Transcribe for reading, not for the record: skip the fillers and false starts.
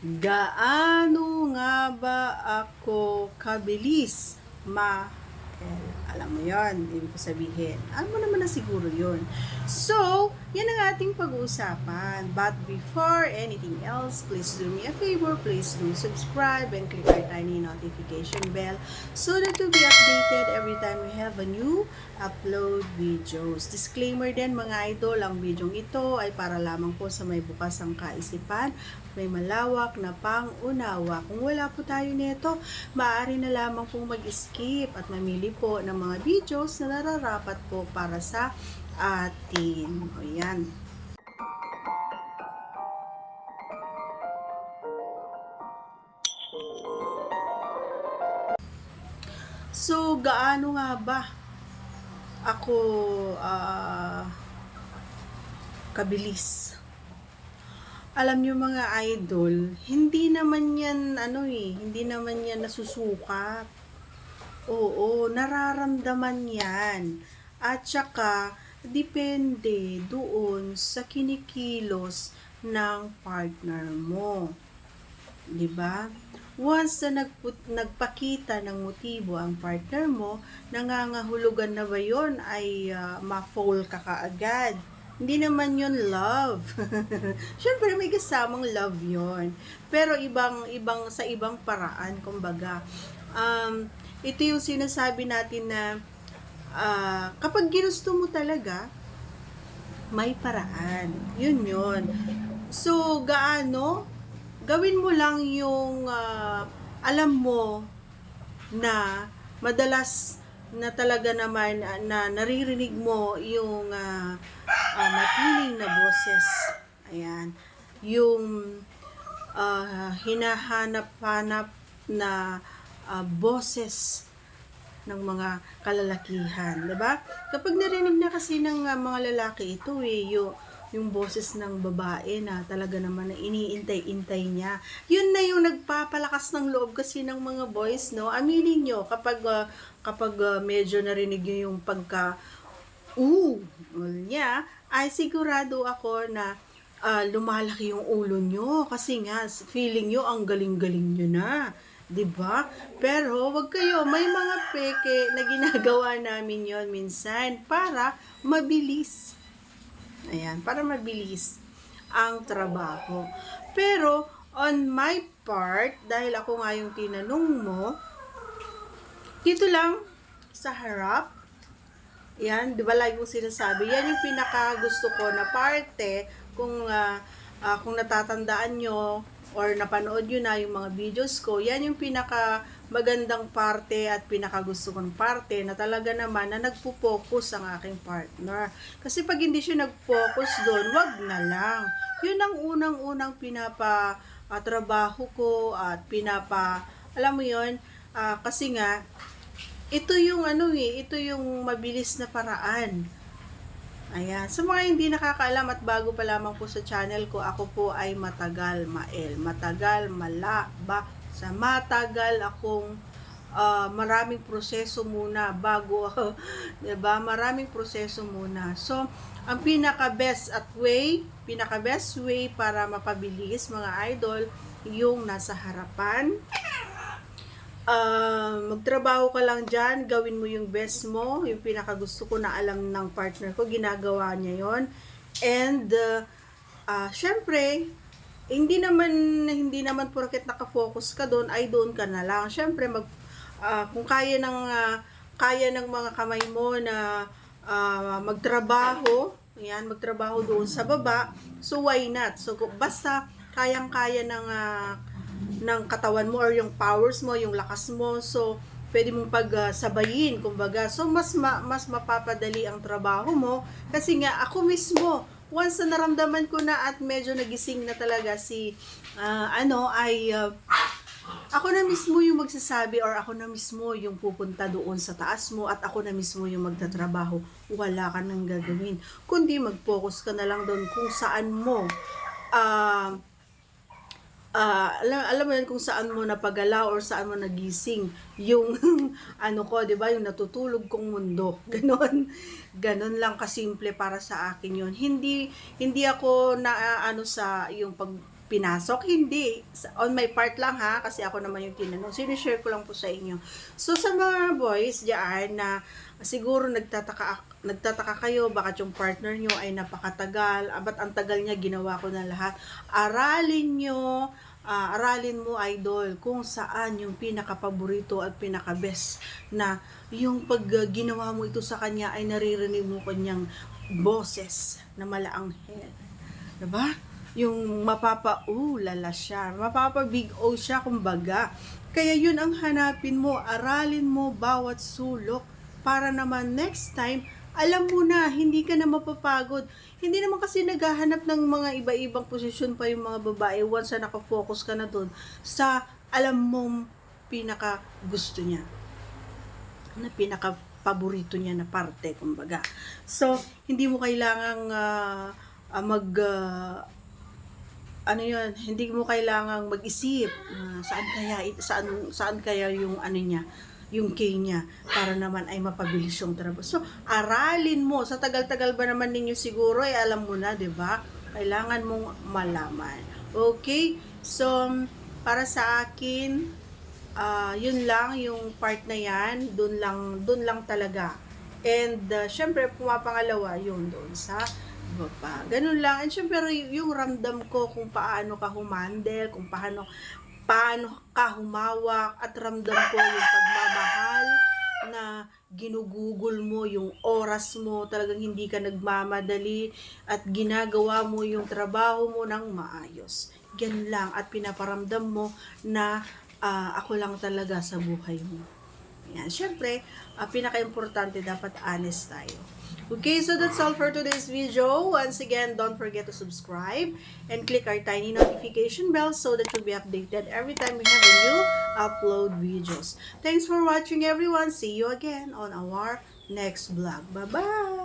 Gaano nga ba ako kabilis Alam mo yon, ibig ko sabihin. Alam mo naman na siguro yun. So, yan ang ating pag-uusapan. But before anything else, please do me a favor. Please do subscribe and click our tiny notification bell so that you'll be updated every time we have a new upload videos. Disclaimer din mga idol, ang videong ito ay para lamang po sa may bukas ang kaisipan, may malawak na pang-unawa. Kung wala po tayo nito, maaari na lamang pong mag-skip at mamili po ng mga videos na nararapat po para sa atin. O yan. So, gaano nga ba ako kabilis? Alam nyo mga idol, hindi naman yan hindi naman yan nasusukat. Oo, nararamdaman yan. At saka, depende doon sa kinikilos ng partner mo. 'Di ba? Once na nagpakita ng motibo ang partner mo, nangangahulugan na ba yon ay ma-fall ka kaagad? Hindi naman yon love. Siyempre may kasamang love yon. Pero ibang sa ibang paraan, kumbaga. Ito yung sinasabi natin na kapag ginusto mo talaga, may paraan. Yun. So, gaano? Gawin mo lang yung alam mo na madalas na talaga naman na naririnig mo yung matiling na boses. Ayan. Yung hinahanap-hanap na boses ng mga kalalakihan, 'di ba? Kapag narinig na kasi ng mga lalaki ito yung boses ng babae na talaga naman na iniintay-intay niya. Yun na yung nagpapalakas ng loob kasi ng mga boys, no? Aminin nyo, kapag medyo narinig nyo yung niya, ay sigurado ako na lumalaki yung ulo nyo. Kasi nga, feeling nyo, ang galing-galing nyo na. 'Di ba? Pero wag kayo, may mga peke na ginagawa namin yon minsan para mabilis. Ayan, para mabilis ang trabaho. Pero, on my part, dahil ako nga yung tinanong mo, dito lang, sa harap, yan, di ba lagi kong sinasabi, yan yung pinaka gusto ko na parte, kung natatandaan nyo, or napanood nyo na yung mga videos ko, yan yung pinaka magandang parte at pinakagusto kong parte na talaga naman na nagpo-focus ang aking partner. Kasi pag hindi siya nag-focus doon, wag na lang. Yun ang unang-unang trabaho ko at alam mo yun, kasi nga, ito yung ito yung mabilis na paraan. Ayan. Sa mga hindi nakakaalam at bago pa lamang po sa channel ko, ako po ay matagal akong maraming proseso muna bago ako, 'di ba? Maraming proseso muna. So, ang pinaka-best way para mapabilis mga idol, yung nasa harapan. Magtrabaho ka lang dyan, gawin mo yung best mo, yung pinakagusto ko na alam ng partner ko, ginagawa niya yon. And syempre, hindi naman porket nakafocus ka doon ay doon ka na lang. Syempre kung kaya ng mga kamay mo na magtrabaho doon sa baba, so why not? So basta kayang-kaya ng katawan mo or yung powers mo, yung lakas mo, so pwede mong pagsabayin, kumbaga. So mas mapapadali ang trabaho mo kasi nga ako mismo, once na naramdaman ko na at medyo nagising na talaga ako na mismo yung magsasabi or ako na mismo yung pupunta doon sa taas mo at ako na mismo yung magtatrabaho. Wala ka nang gagawin, kundi mag-focus ka na lang doon kung saan mo alam mo yun, kung saan mo napagalaw or saan mo nagising yung di ba, yung natutulog kong mundo. Ganon lang kasimple para sa akin yun. Hindi ako sa yung pinasok? Hindi. On my part lang ha, kasi ako naman yung tinanong. Sinishare ko lang po sa inyo. So, sa mga boys diyan na siguro nagtataka kayo, bakit yung partner nyo ay napakatagal, ba't ang tagal niya, ginawa ko na lahat. Aralin mo, idol, kung saan yung pinaka-paborito at pinaka-best na yung pag ginawa mo ito sa kanya ay naririnig mo kanyang boses na malaanghel. Diba? Yung mapapa-ulala siya, mapapa-big O siya, kumbaga. Kaya yun ang hanapin mo, aralin mo bawat sulok para naman next time, alam mo na, hindi ka na mapapagod. Hindi naman kasi naghahanap ng mga iba-ibang posisyon pa yung mga babae once na nakafocus ka na dun sa alam mong pinaka gusto niya, na pinaka paborito niya na parte, kumbaga. So, hindi mo kailangang hindi mo kailangang mag-isip saan kaya yung niya, yung key niya, para naman ay mapabilis yung trabaho. So, aralin mo. Sa tagal-tagal ba naman ninyo siguro, alam mo na, 'di ba? Kailangan mong malaman. Okay? So, para sa akin, yun lang yung part na yan, dun lang talaga. And syempre pumapangalawa yun doon sa baba. Ganun lang. And syempre yung ramdam ko kung paano ka humandle, kung paano ka humawak, at ramdam ko yung pagmamahal na ginugugol mo yung oras mo, talagang hindi ka nagmamadali at ginagawa mo yung trabaho mo ng maayos. Ganun lang, at pinaparamdam mo na ako lang talaga sa buhay mo. Yan. Siyempre, pinaka-importante, dapat honest tayo. Okay, so that's all for today's video. Once again, don't forget to subscribe and click our tiny notification bell so that you'll be updated every time we have a new upload videos. Thanks for watching, everyone. See you again on our next vlog. Bye-bye!